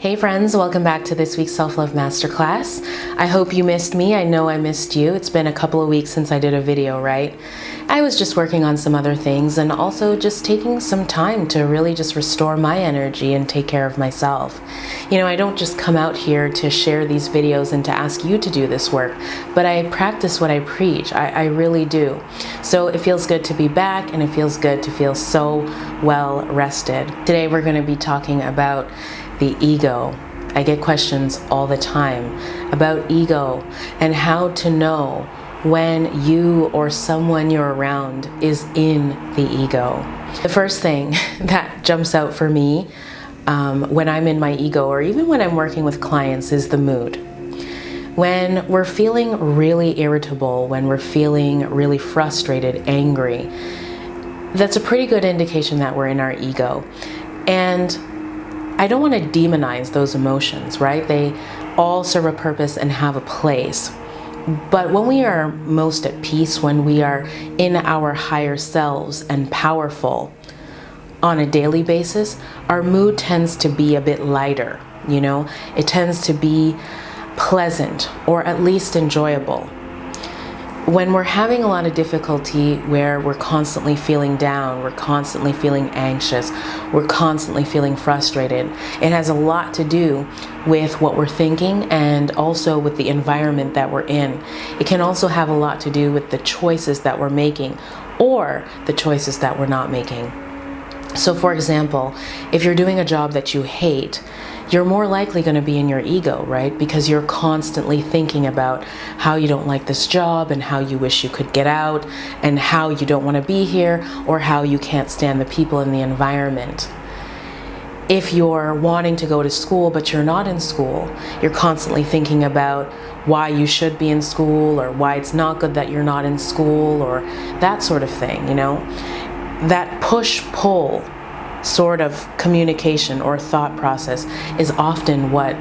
Hey friends, welcome back to this week's Self-Love Masterclass. I hope you missed me. I know I missed you. It's been a couple of weeks since I did a video, right? I was just working on some other things and also just taking some time to really just restore my energy and take care of myself. You know, I don't just come out here to share these videos and to ask you to do this work, but I practice what I preach. I really do. So it feels good to be back, and it feels good to feel so well rested. Today we're going to be talking about the ego. I get questions all the time about ego and how to know when you or someone you're around is in the ego. The first thing that jumps out for me when I'm in my ego, or even when I'm working with clients, is the mood. When we're feeling really irritable, when we're feeling really frustrated, angry, that's a pretty good indication that we're in our ego. And I don't want to demonize those emotions, right? They all serve a purpose and have a place. But when we are most at peace, when we are in our higher selves and powerful on a daily basis, our mood tends to be a bit lighter, you know? It tends to be pleasant, or at least enjoyable. When we're having a lot of difficulty, where we're constantly feeling down, we're constantly feeling anxious, we're constantly feeling frustrated, it has a lot to do with what we're thinking and also with the environment that we're in. It can also have a lot to do with the choices that we're making or the choices that we're not making. So for example, if you're doing a job that you hate, you're more likely going to be in your ego, right? Because you're constantly thinking about how you don't like this job and how you wish you could get out and how you don't want to be here or how you can't stand the people in the environment. If you're wanting to go to school but you're not in school, you're constantly thinking about why you should be in school or why it's not good that you're not in school or that sort of thing, you know? That push-pull sort of communication or thought process is often what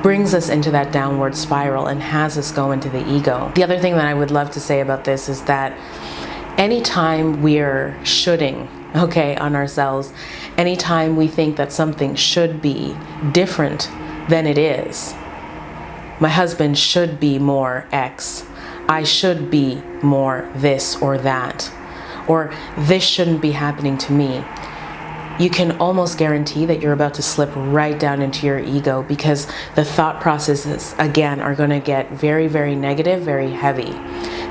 brings us into that downward spiral and has us go into the ego. The other thing that I would love to say about this is that anytime we're shoulding, on ourselves, anytime we think that something should be different than it is, my husband should be more X, I should be more this or that, or this shouldn't be happening to me, you can almost guarantee that you're about to slip right down into your ego, because the thought processes, again, are going to get very, very negative, very heavy.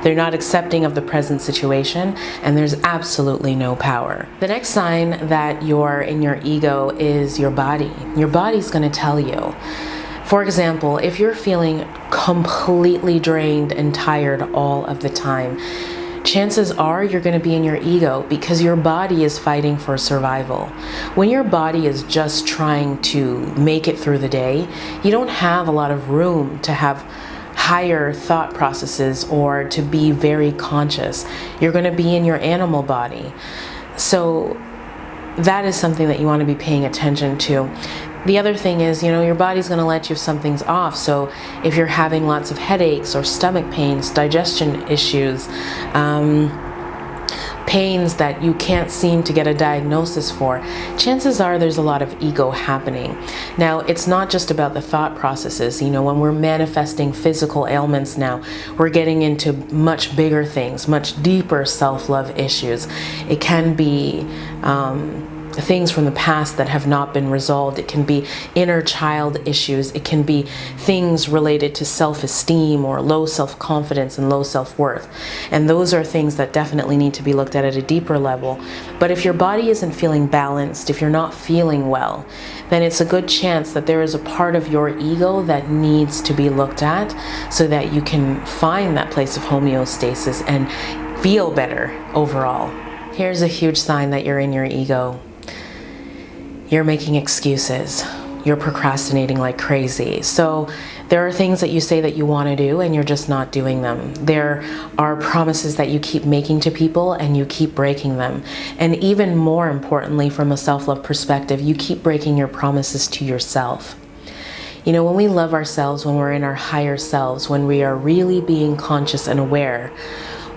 They're not accepting of the present situation, and there's absolutely no power. The next sign that you're in your ego is your body. Your body's going to tell you. For example, if you're feeling completely drained and tired all of the time, chances are you're going to be in your ego, because your body is fighting for survival. When your body is just trying to make it through the day, you don't have a lot of room to have higher thought processes or to be very conscious. You're going to be in your animal body. So that is something that you want to be paying attention to. The other thing is, your body's going to let you if something's off. So if you're having lots of headaches or stomach pains, digestion issues, pains that you can't seem to get a diagnosis for, chances are there's a lot of ego happening. Now, it's not just about the thought processes. When we're manifesting physical ailments now, we're getting into much bigger things, much deeper self-love issues. It can be things from the past that have not been resolved. It can be inner child issues. It can be things related to self-esteem or low self-confidence and low self-worth. And those are things that definitely need to be looked at a deeper level. But if your body isn't feeling balanced, if you're not feeling well, then it's a good chance that there is a part of your ego that needs to be looked at so that you can find that place of homeostasis and feel better overall. Here's a huge sign that you're in your ego. You're making excuses. You're procrastinating like crazy. So there are things that you say that you want to do and you're just not doing them. There are promises that you keep making to people and you keep breaking them. And even more importantly, from a self-love perspective, you keep breaking your promises to yourself. When we love ourselves, when we're in our higher selves, when we are really being conscious and aware,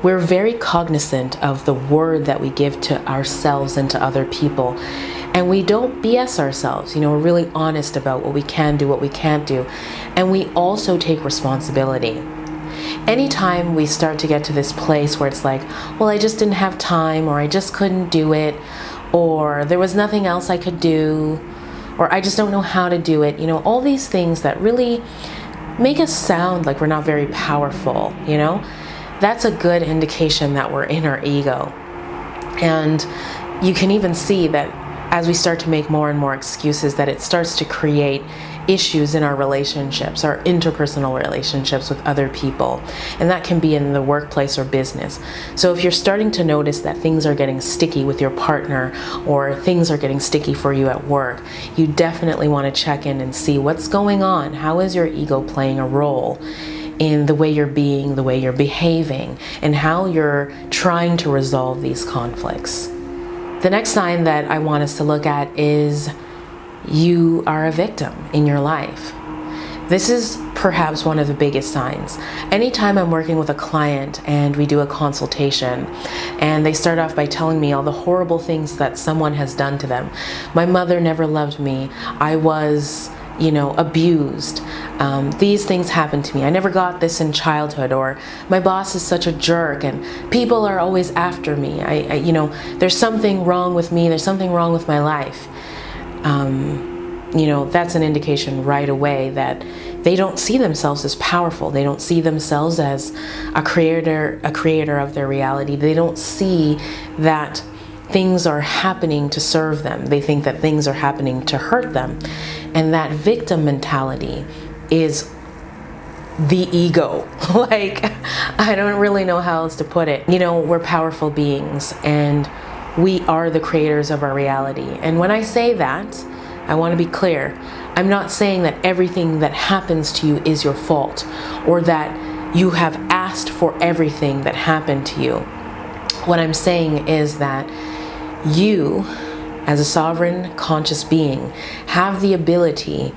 we're very cognizant of the word that we give to ourselves and to other people. And we don't BS ourselves. We're really honest about what we can do, what we can't do. And we also take responsibility. Anytime we start to get to this place where it's like, well, I just didn't have time, or I just couldn't do it, or there was nothing else I could do, or I just don't know how to do it, all these things that really make us sound like we're not very powerful, that's a good indication that we're in our ego. And you can even see that as we start to make more and more excuses, that it starts to create issues in our relationships, our interpersonal relationships with other people. And that can be in the workplace or business. So if you're starting to notice that things are getting sticky with your partner, or things are getting sticky for you at work, you definitely want to check in and see what's going on. How is your ego playing a role in the way you're being, the way you're behaving, and how you're trying to resolve these conflicts? The next sign that I want us to look at is you are a victim in your life. This is perhaps one of the biggest signs. Anytime I'm working with a client and we do a consultation and they start off by telling me all the horrible things that someone has done to them. My mother never loved me. I was, abused. These things happened to me. I never got this in childhood, or my boss is such a jerk and people are always after me. There's something wrong with me. There's something wrong with my life. That's an indication right away that they don't see themselves as powerful. They don't see themselves as a creator of their reality. They don't see that things are happening to serve them. They think that things are happening to hurt them. And that victim mentality is the ego. I don't really know how else to put it. We're powerful beings and we are the creators of our reality. And when I say that, I want to be clear. I'm not saying that everything that happens to you is your fault, or that you have asked for everything that happened to you. What I'm saying is that you, as a sovereign, conscious being, have the ability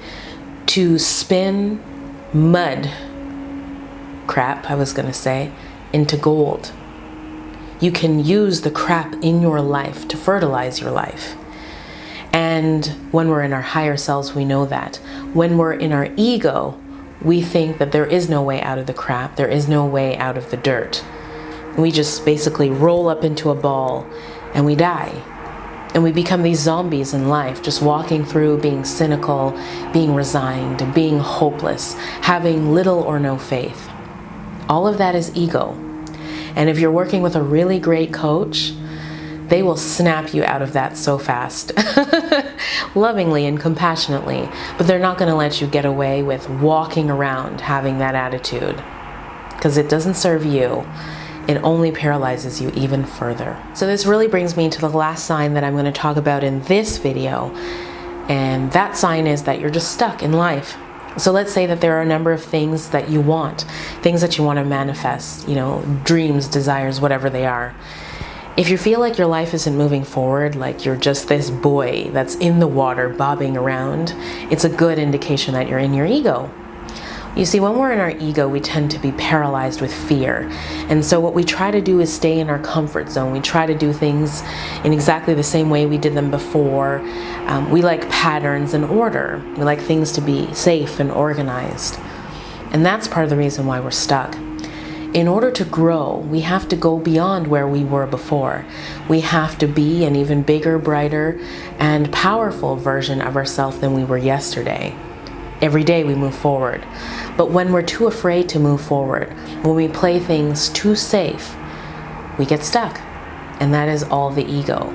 to spin crap, into gold. You can use the crap in your life to fertilize your life. And when we're in our higher selves, we know that. When we're in our ego, we think that there is no way out of the crap, there is no way out of the dirt. We just basically roll up into a ball and we die. And we become these zombies in life, just walking through, being cynical, being resigned, being hopeless, having little or no faith. All of that is ego. And if you're working with a really great coach, they will snap you out of that so fast, lovingly and compassionately, but they're not going to let you get away with walking around having that attitude, because it doesn't serve you. It only paralyzes you even further. So this really brings me to the last sign that I'm going to talk about in this video, and that sign is that you're just stuck in life. So let's say that there are a number of things that you want, things that you want to manifest, dreams, desires, whatever they are. If you feel like your life isn't moving forward, like you're just this buoy that's in the water bobbing around, it's a good indication that you're in your ego. You see, when we're in our ego, we tend to be paralyzed with fear. And so what we try to do is stay in our comfort zone. We try to do things in exactly the same way we did them before. We like patterns and order. We like things to be safe and organized. And that's part of the reason why we're stuck. In order to grow, we have to go beyond where we were before. We have to be an even bigger, brighter, and powerful version of ourselves than we were yesterday. Every day we move forward. But when we're too afraid to move forward, when we play things too safe, we get stuck. And that is all the ego.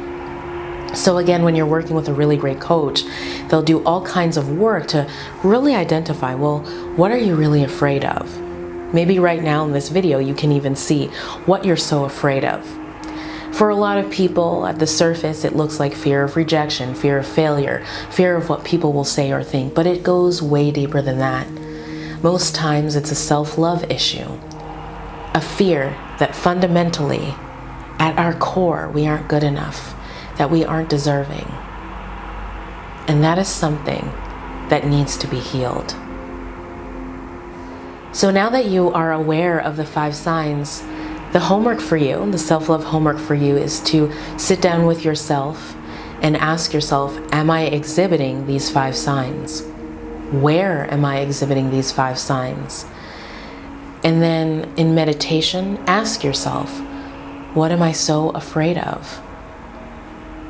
So again, when you're working with a really great coach, they'll do all kinds of work to really identify, well, what are you really afraid of? Maybe right now in this video, you can even see what you're so afraid of. For a lot of people, at the surface, it looks like fear of rejection, fear of failure, fear of what people will say or think, but it goes way deeper than that. Most times it's a self-love issue, a fear that fundamentally, at our core, we aren't good enough, that we aren't deserving. And that is something that needs to be healed. So now that you are aware of the 5 signs, the homework for you, the self-love homework for you, is to sit down with yourself and ask yourself, am I exhibiting these 5 signs? Where am I exhibiting these 5 signs? And then in meditation, ask yourself, what am I so afraid of?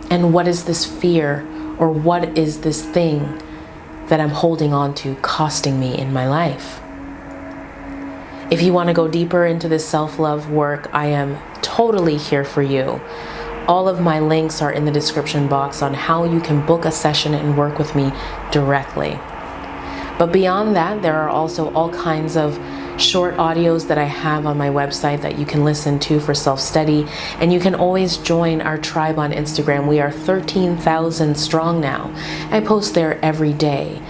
And what is this fear, or what is this thing that I'm holding on to costing me in my life? If you want to go deeper into this self-love work, I am totally here for you. All of my links are in the description box on how you can book a session and work with me directly. But beyond that, there are also all kinds of short audios that I have on my website that you can listen to for self-study, and you can always join our tribe on Instagram. We are 13,000 strong now. I post there every day,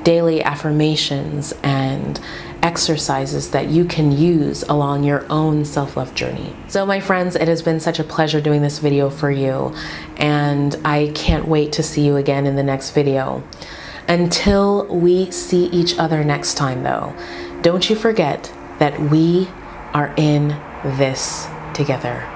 daily affirmations and exercises that you can use along your own self-love journey. So my friends, it has been such a pleasure doing this video for you, and I can't wait to see you again in the next video. Until we see each other next time though, don't you forget that we are in this together.